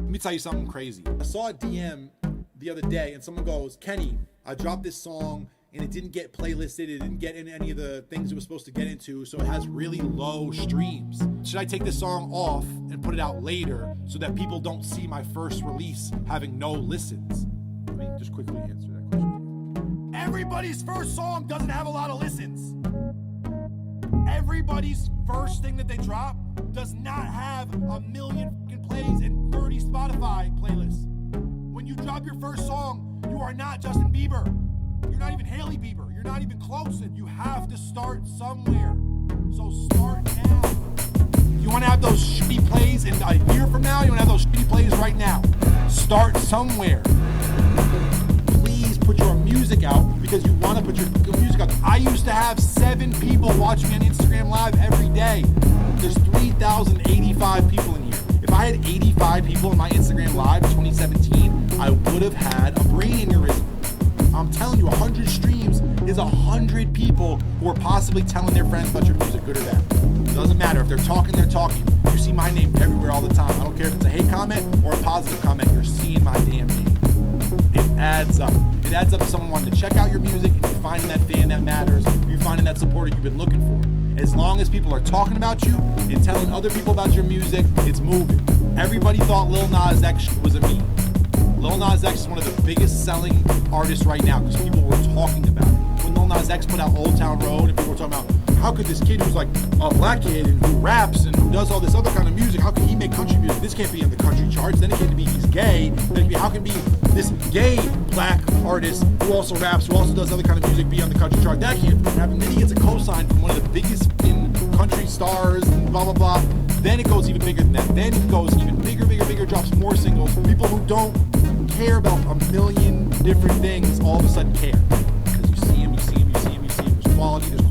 Let me tell you something crazy. I saw a DM the other day and someone goes, Kenny, I dropped this song and it didn't get playlisted. It didn't get in any of the things it was supposed to get into. So it has really low streams. Should I take this song off and put it out later so that people don't see my first release having no listens? Let me just quickly answer that question. Everybody's first song doesn't have a lot of listens. Everybody's first thing that they drop does not have 1 million fucking plays and 30 Spotify playlists. When you drop your first song, you are not Justin Bieber. You're not even Hailey Bieber. You're not even close. And you have to start somewhere. So start now. You want to have those shitty plays in a year from now? You want to have those shitty plays right now? Start somewhere. Please put your music out because you want to put your music out. I used to have 7 people watch me on Instagram Live every day. There's 3,085 people in here. If I had 85 people in my Instagram Live in 2017, I would have had a brain aneurysm. I'm telling you, 100 streams is 100 people who are possibly telling their friends about your music, good or bad. It doesn't matter. If they're talking, they're talking. You see my name everywhere all the time. I don't care if it's a hate comment or a positive comment. You're seeing my damn name. It adds up. It adds up to someone wanting to check out your music and you're finding that fan that matters. You're finding that supporter you've been looking for. As long as people are talking about you and telling other people about your music, it's moving. Everybody thought Lil Nas X was a meme. Lil Nas X is one of the biggest selling artists right now because people were talking about it. When Lil Nas X put out Old Town Road and people were talking about how could this kid who's like a black kid and who raps and who does all this other kind of music, how could he make country music? This can't be on the country charts. Then it can't be he's gay. Then how can be this gay black artist who also raps, who also does other kind of music be on the country chart? That can't happen. Then he gets a cosign from one of the biggest in country stars and blah, blah, blah. Then it goes even bigger than that. Then it goes even bigger, drops more singles. People who don't care about a million different things all of a sudden care. Because you see him. There's quality. There's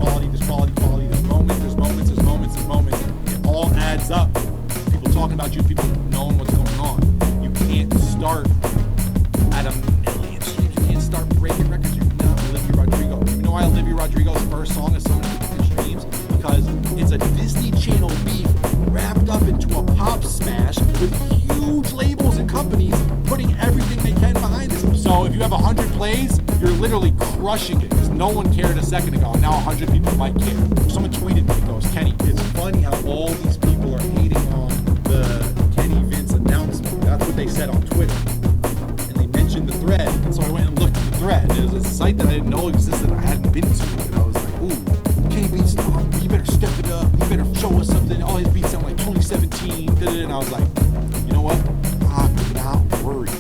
moments. It all adds up. People talking about you, people knowing what's going on. You can't start at 1 million streams. You can't start breaking records. You're not Olivia Rodrigo. You know why Olivia Rodrigo's first song is so many streams? Because it's a Disney Channel beef wrapped up into a pop smash with huge labels and companies putting everything they can behind this. So if you have 100 plays, you're literally crushing it because no one cared a second ago. Now 100 people might care. Someone tweeted me and goes, Kenny, it's funny how all these people are hating on the Kenny Vince announcement. That's what they said on Twitter. And they mentioned the thread. And so I went and looked at the thread. It was a site that I didn't know existed. I hadn't been to. And I was like, ooh, Kenny Vince, you better step it up. You better show us something. All his beats sound like 2017. And I was like, you know what? I'm not worried.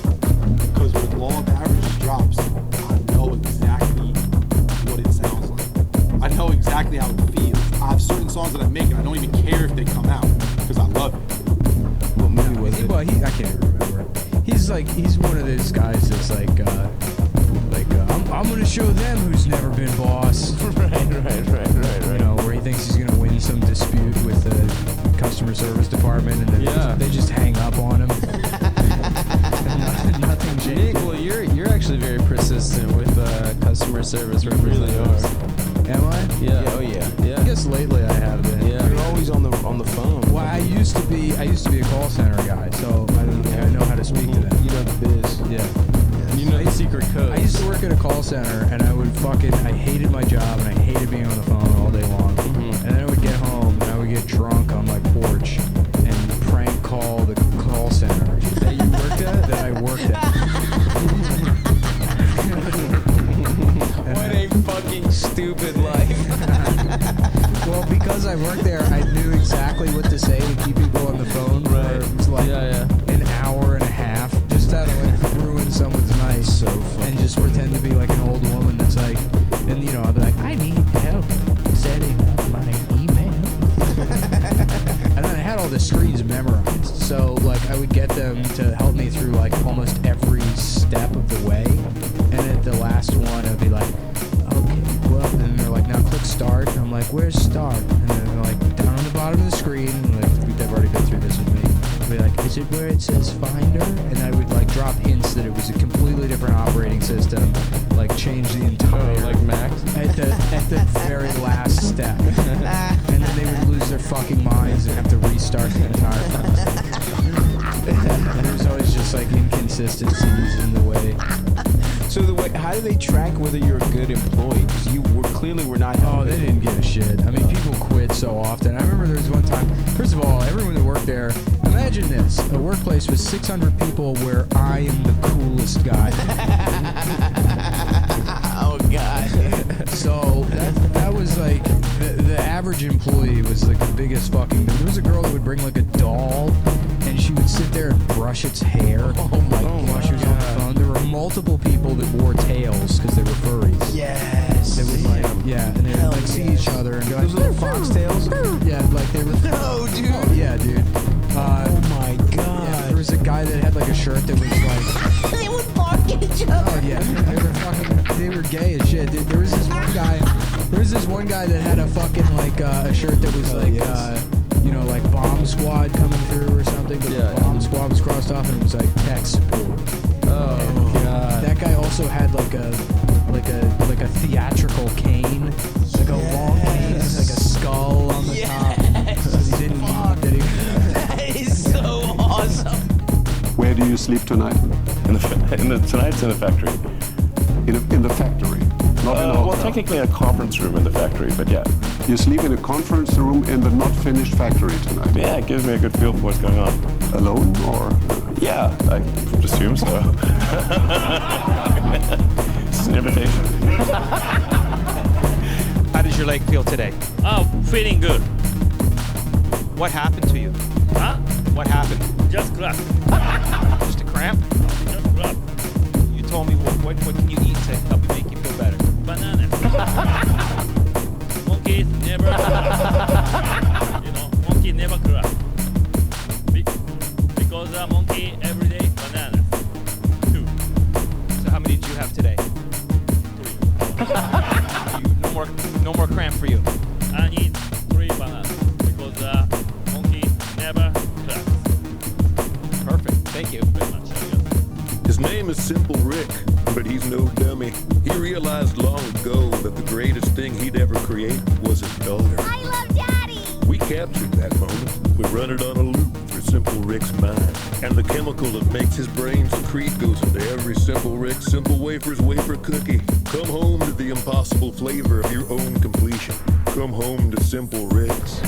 Because when Law of Averages drops, I know exactly what it sounds like. I know exactly how it feels. I have certain songs that I make and I don't even care if they come out because I love it. What movie was it? Well, I can't remember. He's one of those guys that's like I'm gonna show them who's never been boss. Right. You know, where he thinks he's gonna win some dispute with the customer service department, and then they just hang up on him. Nothing changes. Nick, well, you're actually very persistent with customer service representatives. Really are. Am I? Yeah. Oh yeah. I guess lately I have been. Yeah. You're always on the phone. Well, I used to be a call center guy, so I know how to speak to them. You know the biz. Yeah. You know the secret codes. I used to work at a call center, and I hated my job, and I hated being on the phone all day long. Mm-hmm. And then I would get home, and I would get drunk on my porch, and prank call the call center that you worked at, that I worked at. What a fucking stupid life. Well, because I worked there, I knew exactly what to say to keep people on the phone. Right. It was like an hour and a half, just how to like ruin someone's night. So funny. And just pretend to be like an old woman that's like, and you know, I'll be like, I need help setting up my email. And then I had all the screens memorized, so like I would get them to help me through like almost every step of the way. And at the last one, I'd be like, okay, well, and they're like, now click start. And I'm like, where's start? And then they're like, down on the bottom of the screen. And like, they've already been through this with me. I'd be like, is it where it says Finder? And I would like drop hints that it was a completely different operating system, like change the entire like Mac at the very last step. And then they would lose their fucking minds and have to restart the entire thing. There's always just like inconsistencies in the way. So how do they track whether you're a good employee? Because you clearly were not. Oh, they didn't give a shit. I mean, people quit so often. I remember there was one time. First of all, everyone that worked there. Imagine this: a workplace with 600 people where I am the coolest guy. Oh God. So that was like the average employee was like the biggest fucking. There was a girl that would bring like a doll, and she would sit there and brush its hair. Oh my While she was on the phone. There were multiple people that wore tails because they were furries. Yes. They would like, yeah, and they would like see each other and go Those like, little foxtails. yeah, like they were. No, dude. Oh, yeah, dude. Oh my God. Yeah, there was a guy that had like a shirt that was like. They would bark at each other. Oh yeah, they were gay as shit. Dude, there was this one guy that had a fucking like a shirt that was like you know, like bomb squad coming through or something, but the bomb squad was crossed off and it was like tech support. Oh God. That guy also had like a theatrical cane, like a long cane, like a skull on the top. So he didn't need that he That is so awesome. Where do you sleep tonight? Tonight's in the factory. In the factory, not in a hotel. Well, technically a conference room in the factory, but yeah. You sleep in a conference room in the not finished factory tonight. Yeah, it gives me a good feel for what's going on. Alone or? Yeah, I assume so. It's an invitation. How does your leg feel today? Oh, feeling good. What happened to you? Huh? What happened? Just clap. Just a cramp? Just clap. You told me what can you eat to help you make you feel better? Banana. Monkeys never clap. You know, monkey never clap. Because a monkey every day banana. 2, So how many did you have today? 3. No more cramp for you. I need 3 bananas because monkey never claps. Perfect. Thank you. Very much. His name is Simple Rick, but he's no dummy. He realized long ago that the greatest thing he'd ever create was his daughter. I love Daddy. We captured that moment. We run it on a loop through Simple Rick's mind. And the chemical that makes his brain secrete goes into every Simple Rick Simple Wafers wafer cookie. Come home to the impossible flavor of your own completion. Come home to Simple Rick's.